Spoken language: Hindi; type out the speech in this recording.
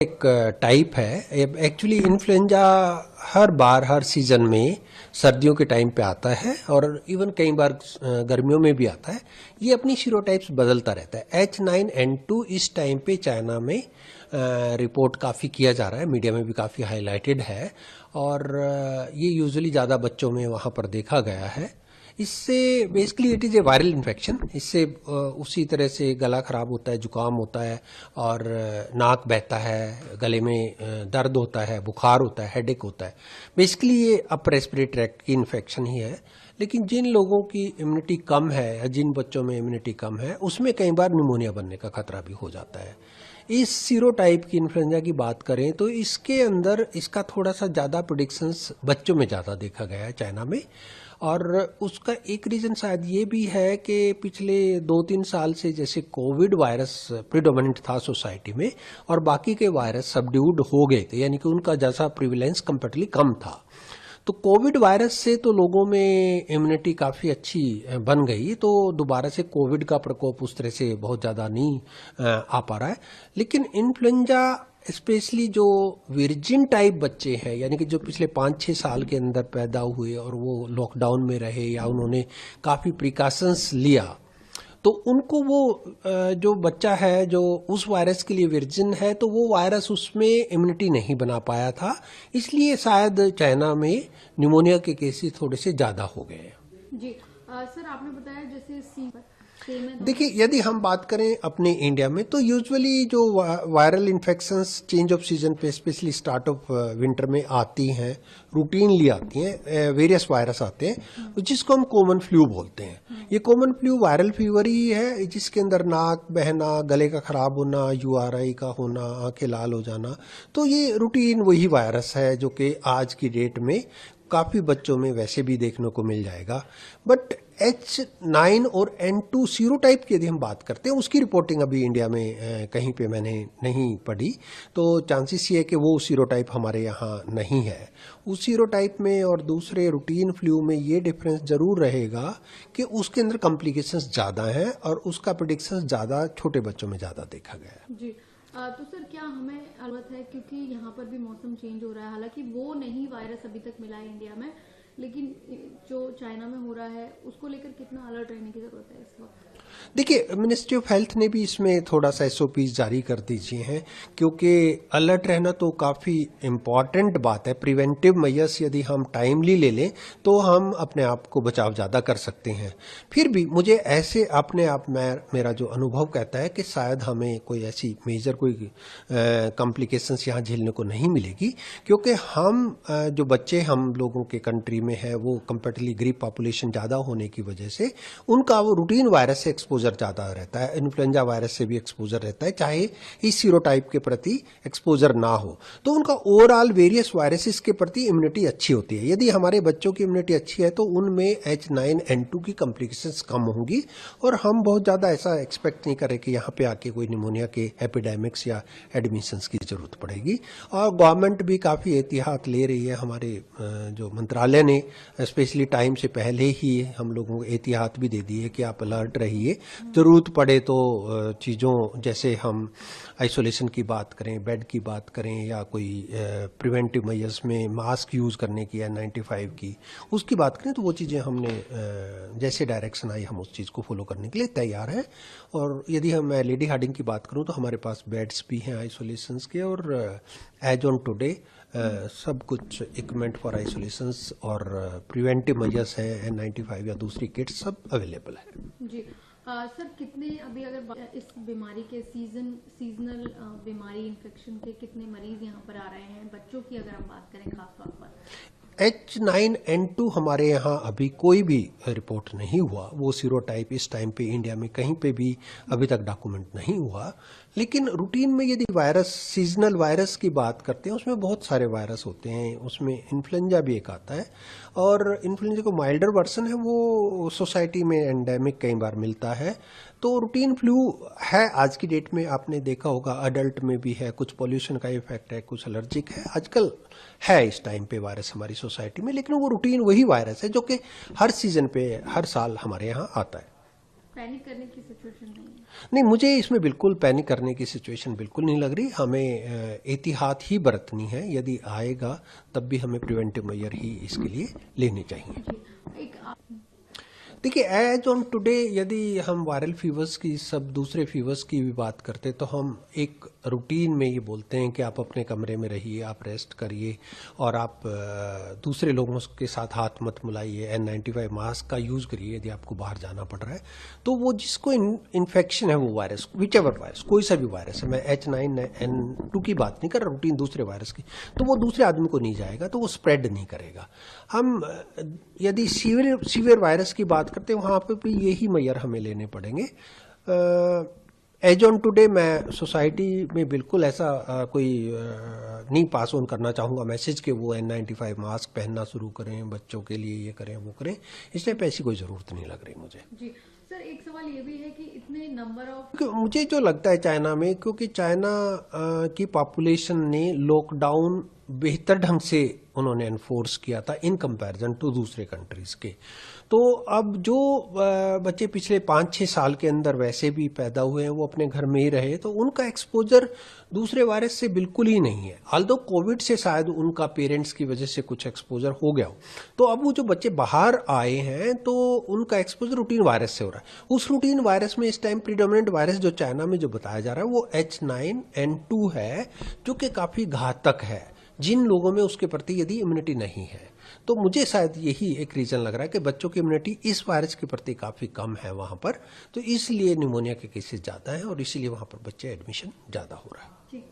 एक टाइप है। एक्चुअली इन्फ्लुएंजा हर बार हर सीजन में सर्दियों के टाइम पे आता है और इवन कई बार गर्मियों में भी आता है। ये अपनी सीरोटाइप्स बदलता रहता है। H9N2 इस टाइम पे चाइना में रिपोर्ट काफ़ी किया जा रहा है, मीडिया में भी काफ़ी हाईलाइटेड है और ये यूजुअली ज़्यादा बच्चों में वहाँ पर देखा गया है। इससे basically it is a viral infection. इससे उसी तरह से गला खराब होता है, जुकाम होता है और नाक बहता है, गले में दर्द होता है, बुखार होता है, हेडेक होता है। बेसिकली ये अपर रेस्पिरेटरी ट्रैक्ट की इन्फेक्शन ही है। लेकिन जिन लोगों की इम्यूनिटी कम है या जिन बच्चों में इम्यूनिटी कम है उसमें कई बार निमोनिया बनने का खतरा भी हो जाता है। इस सीरोटाइप की इन्फ्लुएंजा की बात करें तो इसके अंदर इसका थोड़ा सा ज़्यादा प्रेडिक्शंस बच्चों में ज़्यादा देखा गया है चाइना में। और उसका एक रीज़न शायद ये भी है कि पिछले 2-3 साल से जैसे कोविड वायरस प्रिडोमिनेंट था सोसाइटी में और बाकी के वायरस सबड्यूड हो गए थे, यानी कि उनका जैसा प्रिविलेंस कंपेरेटिवली कम था। तो कोविड वायरस से तो लोगों में इम्यूनिटी काफ़ी अच्छी बन गई, तो दोबारा से कोविड का प्रकोप उस तरह से बहुत ज़्यादा नहीं आ पा रहा है। लेकिन इन्फ्लुएंजा स्पेशली जो विर्जिन टाइप बच्चे हैं, यानी कि जो पिछले 5-6 साल के अंदर पैदा हुए और वो लॉकडाउन में रहे या उन्होंने काफ़ी प्रिकॉशंस लिया, तो उनको वो जो बच्चा है जो उस वायरस के लिए वर्जिन है तो वो वायरस उसमें इम्यूनिटी नहीं बना पाया था, इसलिए शायद चाइना में निमोनिया के केसेस थोड़े से ज़्यादा हो गए हैं। जी सर, आपने बताया जैसे देखिए, यदि हम बात करें अपने इंडिया में तो यूजुअली जो viral infections change off season पे स्पेशली स्टार्ट ऑफ विंटर में आती हैं, रूटीनली आती हैं, वेरियस वायरस आते हैं जिसको हम कॉमन फ्लू बोलते हैं। ये कॉमन फ्लू वायरल फीवर ही है जिसके अंदर नाक बहना, गले का खराब होना, URI का होना, आंखें लाल हो जाना। तो ये रूटीन वही वायरस है जो कि आज की डेट में काफ़ी बच्चों में वैसे भी देखने को मिल जाएगा। बट H9 और N2 सीरोटाइप की यदि हम बात करते हैं उसकी रिपोर्टिंग अभी इंडिया में कहीं पे मैंने नहीं पढ़ी, तो चांसेस ये है कि वो सीरोटाइप हमारे यहाँ नहीं है। उस सीरोटाइप में और दूसरे रूटीन फ्लू में ये डिफरेंस जरूर रहेगा कि उसके अंदर कॉम्प्लिकेशंस ज़्यादा हैं और उसका प्रेडिक्शन ज़्यादा छोटे बच्चों में ज़्यादा देखा गया है। जी तो सर क्या हमें अलर्ट है, क्योंकि यहाँ पर भी मौसम चेंज हो रहा है, हालांकि वो नहीं वायरस अभी तक मिला है इंडिया में, लेकिन जो चाइना में हो रहा है उसको लेकर कितना अलर्ट रहने की जरूरत है इस वक्त? देखिए, मिनिस्ट्री ऑफ हेल्थ ने भी इसमें थोड़ा सा SOPs जारी कर दीजिए हैं, क्योंकि अलर्ट रहना तो काफ़ी इम्पॉर्टेंट बात है। प्रिवेंटिव मेजर्स यदि हम टाइमली ले लें तो हम अपने आप को बचाव ज़्यादा कर सकते हैं। फिर भी मुझे ऐसे अपने आप मेरा जो अनुभव कहता है कि शायद हमें कोई ऐसी मेजर कोई कॉम्प्लिकेशंस यहाँ झेलने को नहीं मिलेगी, क्योंकि हम जो बच्चे हम लोगों के कंट्री में है वो कंपेरेटिवली गरीब पॉपुलेशन ज़्यादा होने की वजह से उनका वो रूटीन वायरस से एक्सपोजर ज़्यादा रहता है, इन्फ्लुएंजा वायरस से भी एक्सपोजर रहता है, चाहे इस सीरोटाइप के प्रति एक्सपोजर ना हो। तो उनका ओवरऑल वेरियस वायरसेस के प्रति इम्यूनिटी अच्छी होती है। यदि हमारे बच्चों की इम्यूनिटी अच्छी है तो उनमें H9N2 की कॉम्प्लिकेशंस कम होंगी और हम बहुत ज़्यादा ऐसा एक्सपेक्ट नहीं करें कि यहाँ पे आके कोई निमोनिया के एपिडेमिक्स या एडमिशंस की जरूरत पड़ेगी। और गवर्नमेंट भी काफ़ी एहतियात ले रही है। हमारे जो मंत्रालय ने स्पेशली टाइम से पहले ही हम लोगों को एहतियात भी दे दी है कि आप अलर्ट रहिए, ज़रूरत पड़े तो चीज़ों जैसे हम आइसोलेशन की बात करें, बेड की बात करें या कोई प्रिवेंटिव मेजर्स में मास्क यूज़ करने की N95 की उसकी बात करें, तो वो चीज़ें हमने जैसे डायरेक्शन आई हम उस चीज़ को फॉलो करने के लिए तैयार हैं। और यदि हम लेडी हार्डिंग की बात करूं तो हमारे पास बेड्स भी हैं आइसोलेशंस के और एज ऑन टुडे सब कुछ इक्विपमेंट फॉर आइसोलेशंस और प्रिवेंटिव मेजर्स हैं, N95 या दूसरी किट्स सब अवेलेबल है। जी सर, कितने अभी अगर इस बीमारी के सीजनल बीमारी इन्फेक्शन के कितने मरीज यहाँ पर आ रहे हैं, बच्चों की अगर हम बात करें खास तौर पर? H9N2 हमारे यहाँ अभी कोई भी रिपोर्ट नहीं हुआ। वो सीरोटाइप इस टाइम पे इंडिया में कहीं पे भी अभी तक डॉक्यूमेंट नहीं हुआ। लेकिन रूटीन में यदि वायरस, सीजनल वायरस की बात करते हैं उसमें बहुत सारे वायरस होते हैं, उसमें इन्फ्लुएंजा भी एक आता है और इन्फ्लुएंजा को माइल्डर वर्सन है, वो सोसाइटी में एंडेमिक कई बार मिलता है। तो रूटीन फ्लू है आज की डेट में, आपने देखा होगा अडल्ट में भी है, कुछ पॉल्यूशन का इफेक्ट है, कुछ एलर्जिक है, आजकल है इस टाइम पे वायरस हमारी सोसाइटी में। लेकिन वो रूटीन वही वायरस है जो कि हर सीजन पे हर साल हमारे यहाँ आता है। पैनिक करने की सिचुएशन नहीं है। नहीं, मुझे इसमें बिल्कुल पैनिक करने की सिचुएशन बिल्कुल नहीं लग रही। हमें एहतियात ही बरतनी है। यदि आएगा तब भी हमें प्रिवेंटिव मेजर ही इसके लिए लेने चाहिए। जी, एक देखिए, एज ऑन टुडे यदि हम वायरल फीवर्स की, सब दूसरे फीवर्स की भी बात करते तो हम एक रूटीन में ये बोलते हैं कि आप अपने कमरे में रहिए, आप रेस्ट करिए और आप दूसरे लोगों के साथ हाथ मत मिलाइए, N95 मास्क का यूज़ करिए यदि आपको बाहर जाना पड़ रहा है। तो वो जिसको इन्फेक्शन है, वो वायरस, विच एवर वायरस, कोई सा भी वायरस है, मैं H9N2 की बात नहीं कर रहा, रूटीन दूसरे वायरस की, तो वो दूसरे आदमी को नहीं जाएगा, तो वो स्प्रेड नहीं करेगा। हम यदि सीवियर वायरस की बात करते हैं, वहाँ पे भी यही मेजर हमें लेने पड़ेंगे। एज ऑन टुडे मैं सोसाइटी में बिल्कुल ऐसा कोई नहीं पास ऑन करना चाहूँगा मैसेज कि वो N95 मास्क पहनना शुरू करें, बच्चों के लिए ये करें वो करें। इस टाइप ऐसी कोई ज़रूरत नहीं लग रही मुझे। जी सर, एक सवाल ये भी है कि इतने नंबर ऑफ, क्योंकि मुझे जो लगता है चाइना में, क्योंकि चाइना की पॉपुलेशन ने लॉकडाउन बेहतर ढंग से उन्होंने एनफोर्स किया था इन कंपैरिजन टू दूसरे कंट्रीज के। तो अब जो बच्चे पिछले 5-6 साल के अंदर वैसे भी पैदा हुए हैं, वो अपने घर में ही रहे, तो उनका एक्सपोजर दूसरे वायरस से बिल्कुल ही नहीं है। ऑल्दो कोविड से शायद उनका पेरेंट्स की वजह से कुछ एक्सपोजर हो गया हो, तो अब वो जो बच्चे बाहर आए हैं तो उनका एक्सपोजर रूटीन वायरस से हो रहा है। उस रूटीन वायरस में इस टाइम प्रीडोमिनेंट वायरस जो चाइना में जो बताया जा रहा है वो H9N2 है, जो कि काफी घातक है जिन लोगों में उसके प्रति यदि इम्यूनिटी नहीं है। तो मुझे शायद यही एक रीजन लग रहा है कि बच्चों की इम्यूनिटी इस वायरस के प्रति काफी कम है वहां पर, तो इसलिए निमोनिया के केसेस ज्यादा हैं और इसीलिए वहां पर बच्चे एडमिशन ज्यादा हो रहा है। जी